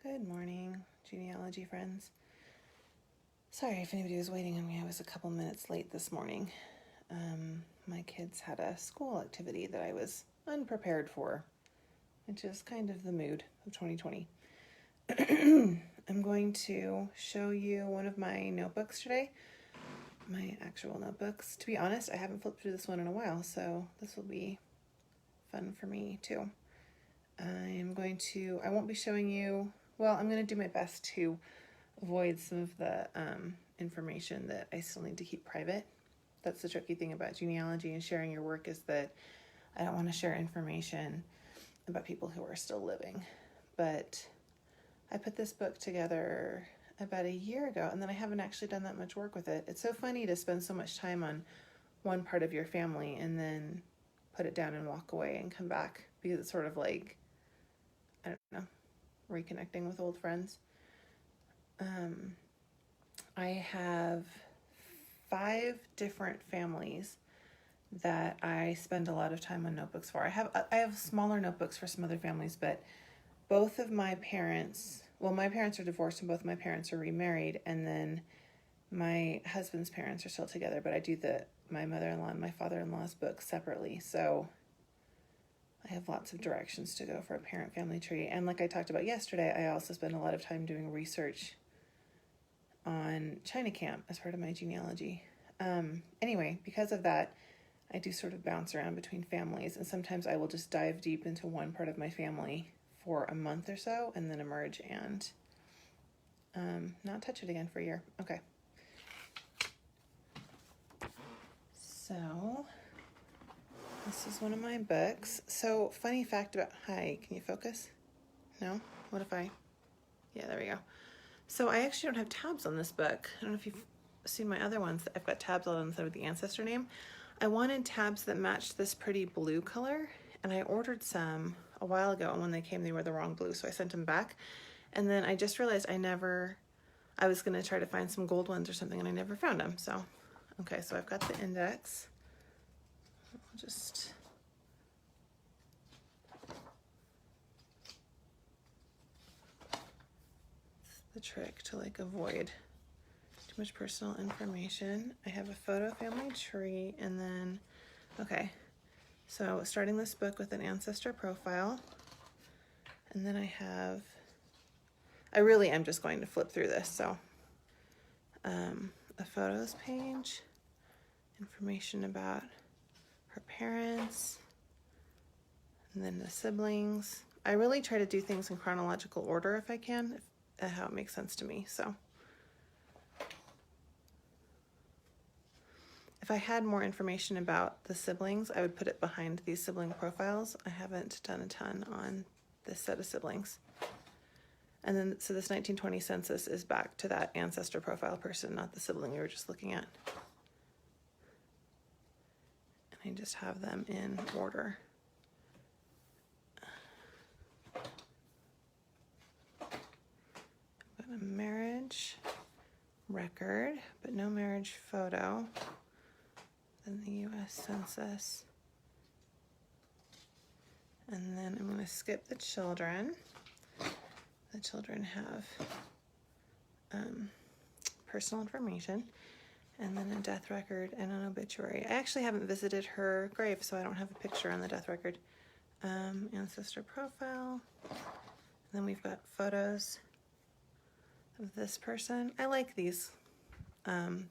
Good morning, genealogy friends. Sorry if anybody was waiting on me. I was a couple minutes late this morning. My kids had a school activity that I was unprepared for, which is kind of the mood of 2020. I'm going to show you one of my notebooks today, my actual notebooks. To be honest, I haven't flipped through this one in a while, so this will be fun for me too. I won't be showing you, well, I'm going to do my best to avoid some of the information that I still need to keep private. That's the tricky thing about genealogy and sharing your work, is that I don't want to share information about people who are still living. But I put this book together about a year ago, and then I haven't actually done that much work with it. It's so funny to spend so much time on one part of your family and then put it down and walk away and come back, because it's sort of like, I don't know, reconnecting with old friends. I have 5 different families that I spend a lot of time on notebooks for. I have smaller notebooks for some other families, but both of my parents, my parents are divorced and both my parents are remarried, and then my husband's parents are still together, but I do my mother-in-law and my father-in-law's books separately, so I have lots of directions to go for a parent-family tree. And like I talked about yesterday, I also spend a lot of time doing research on China Camp as part of my genealogy. Anyway, because of that, I do sort of bounce around between families, and sometimes I will just dive deep into one part of my family for a month or so and then emerge and not touch it again for a year. Okay. So this is one of my books. So funny fact about, hi, can you focus? No? What if yeah, there we go. So I actually don't have tabs on this book. I don't know if you've seen my other ones. I've got tabs on them with the ancestor name. I wanted tabs that matched this pretty blue color, and I ordered some a while ago, and when they came, they were the wrong blue, so I sent them back. And then I just realized I was gonna try to find some gold ones or something, and I never found them, so. Okay, so I've got the index. I'll just, the trick to like avoid too much personal information. I have a photo family tree, and then, okay, so starting this book with an ancestor profile, and then I really am just going to flip through this, so a photos page, information about her parents, and then the siblings. I really try to do things in chronological order if I can, how it makes sense to me. So if I had more information about the siblings, I would put it behind these sibling profiles. I haven't done a ton on this set of siblings. And then, so this 1920 census is back to that ancestor profile person, not the sibling we were just looking at. And I just have them in order. Got a marriage record, but no marriage photo. Then the US Census. And then I'm going to skip the children. The children have personal information, and then a death record and an obituary. I actually haven't visited her grave, so I don't have a picture on the death record. Ancestor profile. And then we've got photos of this person. I like these.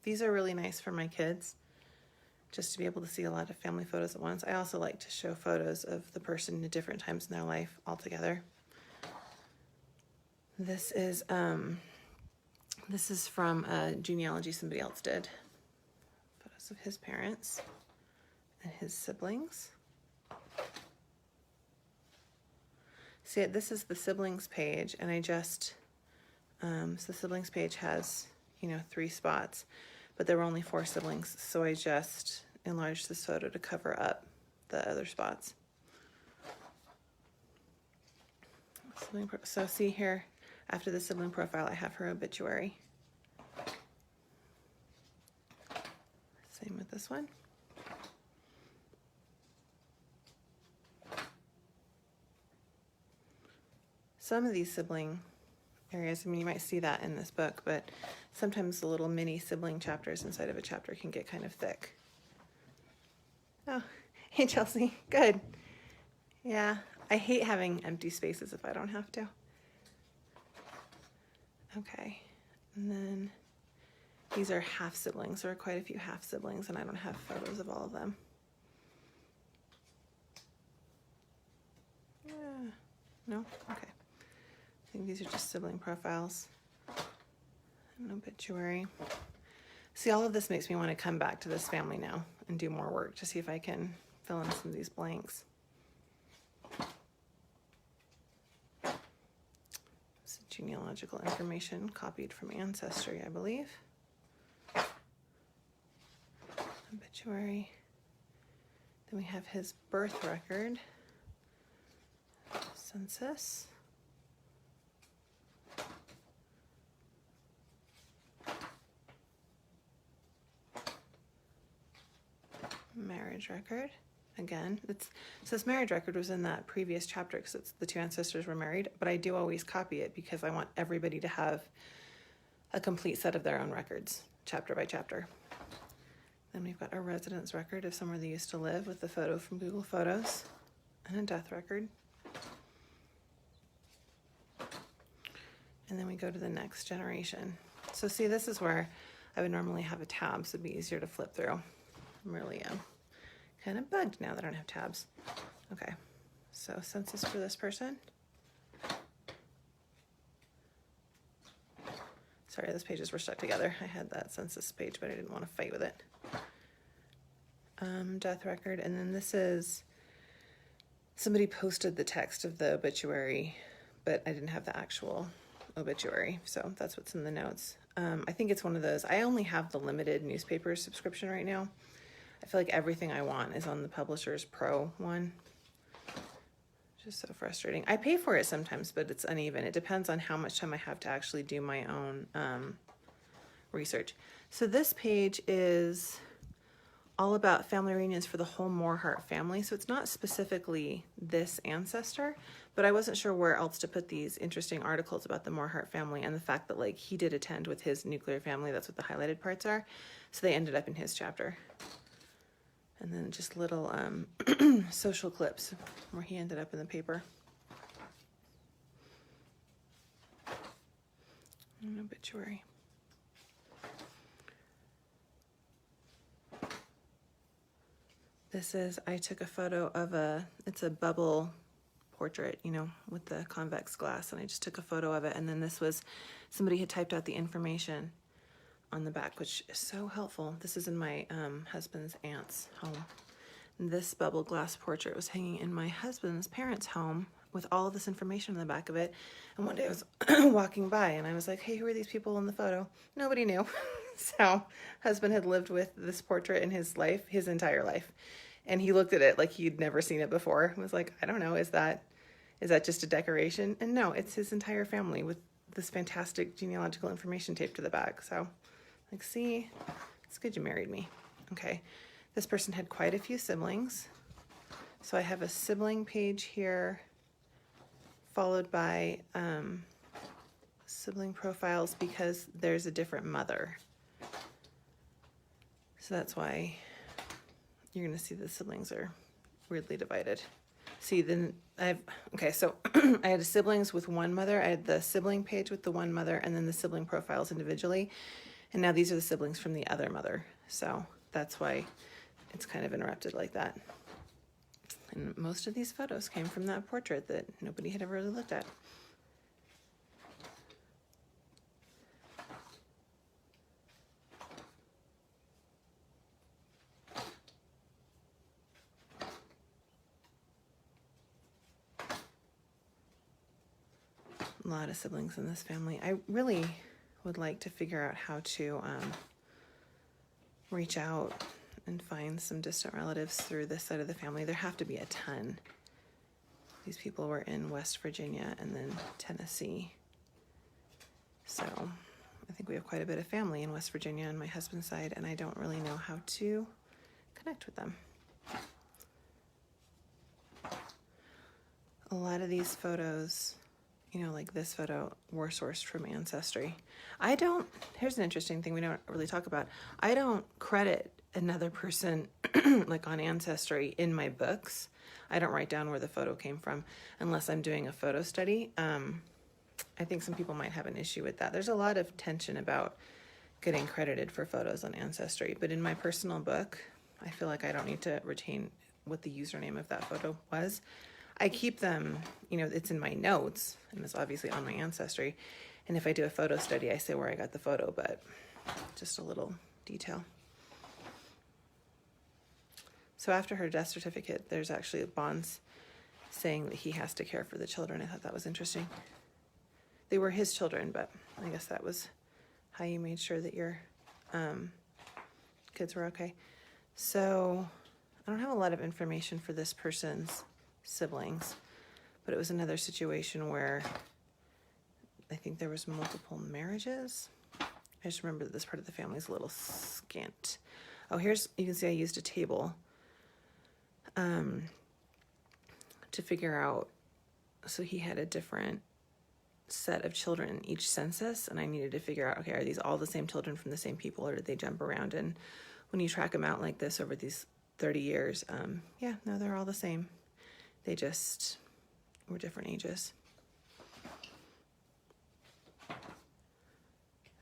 These are really nice for my kids, just to be able to see a lot of family photos at once. I also like to show photos of the person at different times in their life all together. This is from a genealogy somebody else did. Photos of his parents and his siblings. See, this is the siblings page, and I just, so the siblings page has, 3 spots, but there were only 4 siblings, so I just enlarged this photo to cover up the other spots. So see here, after the sibling profile, I have her obituary. Same with this one. Some of these sibling areas. I mean, you might see that in this book, but sometimes the little mini sibling chapters inside of a chapter can get kind of thick. Oh, hey Chelsea, good. Yeah, I hate having empty spaces if I don't have to. Okay, and then these are half siblings. There are quite a few half siblings, and I don't have photos of all of them. No? Okay. I think these are just sibling profiles. An obituary. See, all of this makes me want to come back to this family now and do more work to see if I can fill in some of these blanks. This is genealogical information copied from Ancestry, I believe. Obituary. Then we have his birth record. Census. Marriage record. Again, so this marriage record was in that previous chapter because it's the two ancestors were married, but I do always copy it because I want everybody to have a complete set of their own records, chapter by chapter. Then we've got a residence record of somewhere they used to live with the photo from Google Photos, and a death record. And then we go to the next generation. So see, this is where I would normally have a tab, so it'd be easier to flip through. I'm really kind of bugged now that I don't have tabs. Okay, so census for this person. Sorry, those pages were stuck together. I had that census page, but I didn't want to fight with it. Death record, and then this is, somebody posted the text of the obituary, but I didn't have the actual obituary, so that's what's in the notes. I think it's one of those, I only have the limited newspaper subscription right now. I feel like everything I want is on the Publishers Pro one. Just so frustrating. I pay for it sometimes, but it's uneven. It depends on how much time I have to actually do my own research. So this page is all about family reunions for the whole Morehart family. So it's not specifically this ancestor, but I wasn't sure where else to put these interesting articles about the Morehart family and the fact that like he did attend with his nuclear family. That's what the highlighted parts are. So they ended up in his chapter. And then just little social clips where he ended up in the paper. An obituary. This is, I took a photo of it's a bubble portrait, you know, with the convex glass, and I just took a photo of it. And then this was, somebody had typed out the information on the back, which is so helpful. This is in my husband's aunt's home. And this bubble glass portrait was hanging in my husband's parents' home with all of this information on the back of it. And one day I was walking by and I was like, hey, who are these people in the photo? Nobody knew. So husband had lived with this portrait in his life, his entire life. And he looked at it like he'd never seen it before. He was like, I don't know, is that just a decoration? And no, it's his entire family with this fantastic genealogical information taped to the back. So like, see, it's good you married me. Okay, this person had quite a few siblings. So I have a sibling page here, followed by sibling profiles because there's a different mother. So that's why you're gonna see the siblings are weirdly divided. See, then okay, so I had siblings with one mother, I had the sibling page with the one mother, and then the sibling profiles individually. And now these are the siblings from the other mother. So that's why it's kind of interrupted like that. And most of these photos came from that portrait that nobody had ever really looked at. A lot of siblings in this family. I really would like to figure out how to reach out and find some distant relatives through this side of the family. There have to be a ton. These people were in West Virginia and then Tennessee. So I think we have quite a bit of family in West Virginia on my husband's side, and I don't really know how to connect with them. A lot of these photos, like this photo were sourced from Ancestry. Here's an interesting thing we don't really talk about. I don't credit another person like on Ancestry in my books. I don't write down where the photo came from unless I'm doing a photo study. I think some people might have an issue with that. There's a lot of tension about getting credited for photos on Ancestry, but in my personal book, I feel like I don't need to retain what the username of that photo was. I keep them, it's in my notes, and it's obviously on my Ancestry. And if I do a photo study, I say where I got the photo, but just a little detail. So after her death certificate, there's actually a bonds saying that he has to care for the children. I thought that was interesting. They were his children, but I guess that was how you made sure that your kids were okay. So I don't have a lot of information for this person's siblings, but it was another situation where I think there was multiple marriages. I just remember that this part of the family is a little scant. Oh, you can see I used a table to figure out, so he had a different set of children in each census, and I needed to figure out, okay, are these all the same children from the same people, or did they jump around? And when you track them out like this over these 30 years, yeah, no, they're all the same. They just were different ages.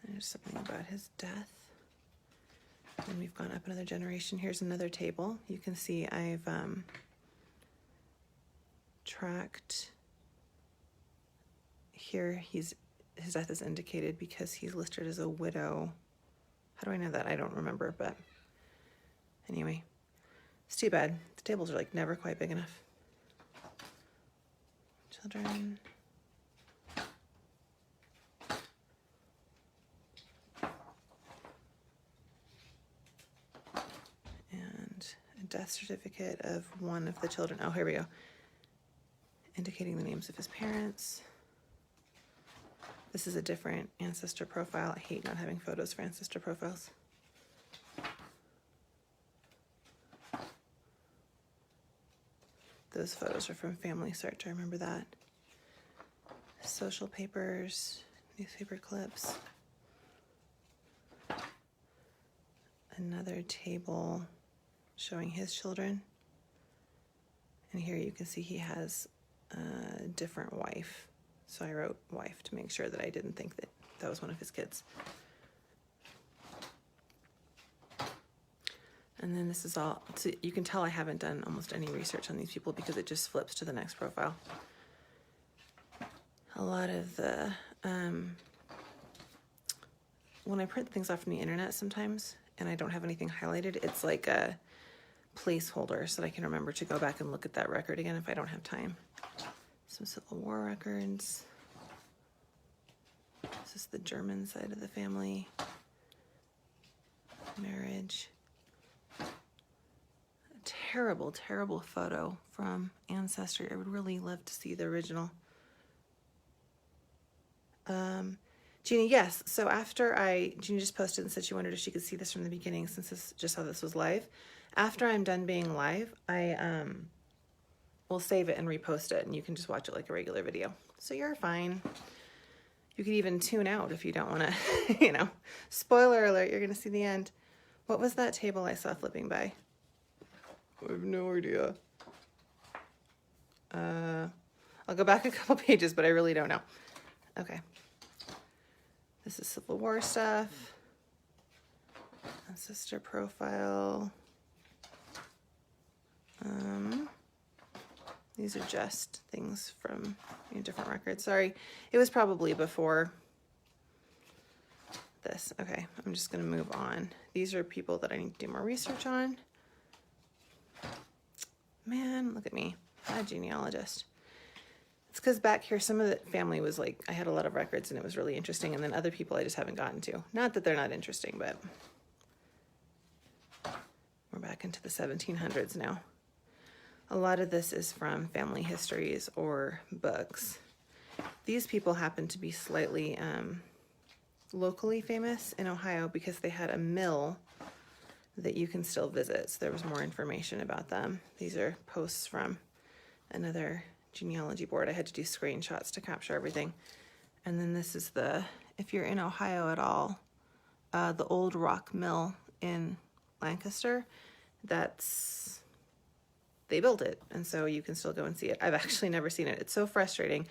There's something about his death. And we've gone up another generation. Here's another table. You can see I've tracked here. His death is indicated because he's listed as a widow. How do I know that? I don't remember, but anyway, it's too bad. The tables are like never quite big enough. Children. And a death certificate of one of the children. Oh, here we go. Indicating the names of his parents. This is a different ancestor profile. I hate not having photos for ancestor profiles. Those photos are from Family Search, I remember that. Social papers, newspaper clips. Another table showing his children. And here you can see he has a different wife. So I wrote wife to make sure that I didn't think that that was one of his kids. And then this is all, so you can tell I haven't done almost any research on these people because it just flips to the next profile. A lot of the, when I print things off from the internet sometimes and I don't have anything highlighted, it's like a placeholder so that I can remember to go back and look at that record again if I don't have time. Some Civil War records. This is the German side of the family. Marriage. A terrible, terrible photo from Ancestry. I would really love to see the original. Jeannie, yes. So after Jeannie just posted and said she wondered if she could see this from the beginning since this just how this was live. After I'm done being live, I will save it and repost it, and you can just watch it like a regular video. So you're fine. You could even tune out if you don't want to, spoiler alert, you're going to see the end. What was that table I saw flipping by? I have no idea. I'll go back a couple pages, but I really don't know. Okay. This is Civil War stuff. Ancestor profile. These are just things from different records. Sorry, it was probably before this. Okay, I'm just gonna move on. These are people that I need to do more research on. Man, look at me, a genealogist. It's because back here, some of the family was like, I had a lot of records and it was really interesting, and then other people I just haven't gotten to. Not that they're not interesting, but we're back into the 1700s now. A lot of this is from family histories or books. These people happen to be slightly locally famous in Ohio because they had a mill that you can still visit. So there was more information about them. These are posts from another genealogy board. I had to do screenshots to capture everything. And then this is if you're in Ohio at all, the old rock mill in Lancaster, they built it. And so you can still go and see it. I've actually never seen it. It's so frustrating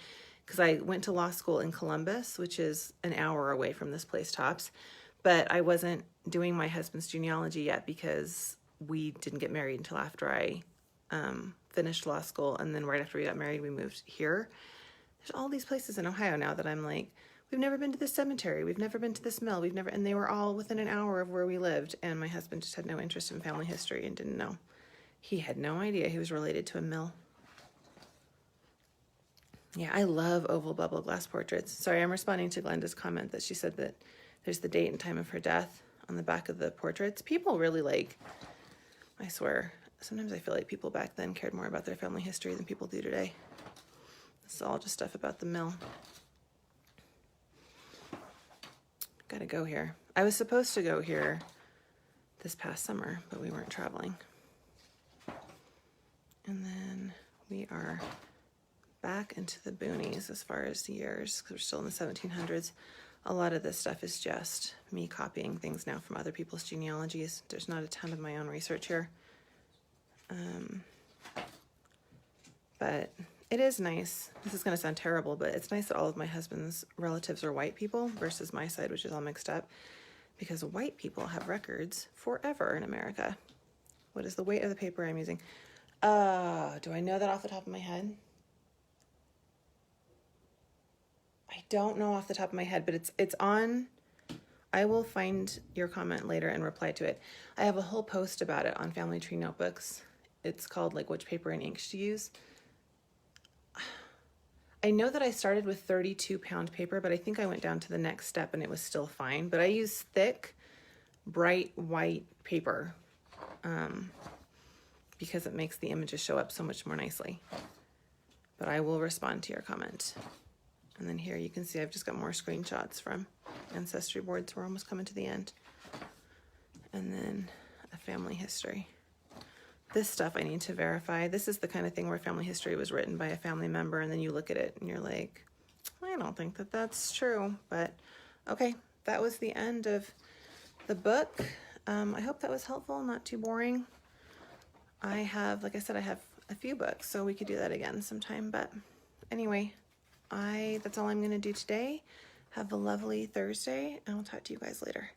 because I went to law school in Columbus, which is an hour away from this place tops, but I wasn't doing my husband's genealogy yet because we didn't get married until after I finished law school. And then right after we got married, we moved here. There's all these places in Ohio now that I'm like, we've never been to this cemetery. We've never been to this mill. And they were all within an hour of where we lived. And my husband just had no interest in family history and didn't know. He had no idea he was related to a mill. Yeah, I love oval bubble glass portraits. Sorry, I'm responding to Glenda's comment that she said that there's the date and time of her death on the back of the portraits. People really I swear, sometimes I feel like people back then cared more about their family history than people do today. It's all just stuff about the mill. Gotta go here. I was supposed to go here this past summer, but we weren't traveling. And then we are back into the boonies as far as the years, because we're still in the 1700s. A lot of this stuff is just me copying things now from other people's genealogies. There's not a ton of my own research here. But it is nice. This is going to sound terrible, but it's nice that all of my husband's relatives are white people versus my side, which is all mixed up, because white people have records forever in America. What is the weight of the paper I'm using? Do I know that off the top of my head? I don't know off the top of my head, but it's on. I will find your comment later and reply to it. I have a whole post about it on Family Tree Notebooks. It's called which paper and inks to use. I know that I started with 32-pound paper, but I think I went down to the next step and it was still fine. But I use thick, bright white paper because it makes the images show up so much more nicely. But I will respond to your comment. And then here you can see I've just got more screenshots from ancestry boards. We're almost coming to the end. And then a family history. This stuff I need to verify. This is the kind of thing where family history was written by a family member and then you look at it and you're like, I don't think that that's true. But okay, that was the end of the book. I hope that was helpful, not too boring. Like I said, I have a few books, so we could do that again sometime. But anyway, that's all I'm going to do today. Have a lovely Thursday, and I'll talk to you guys later.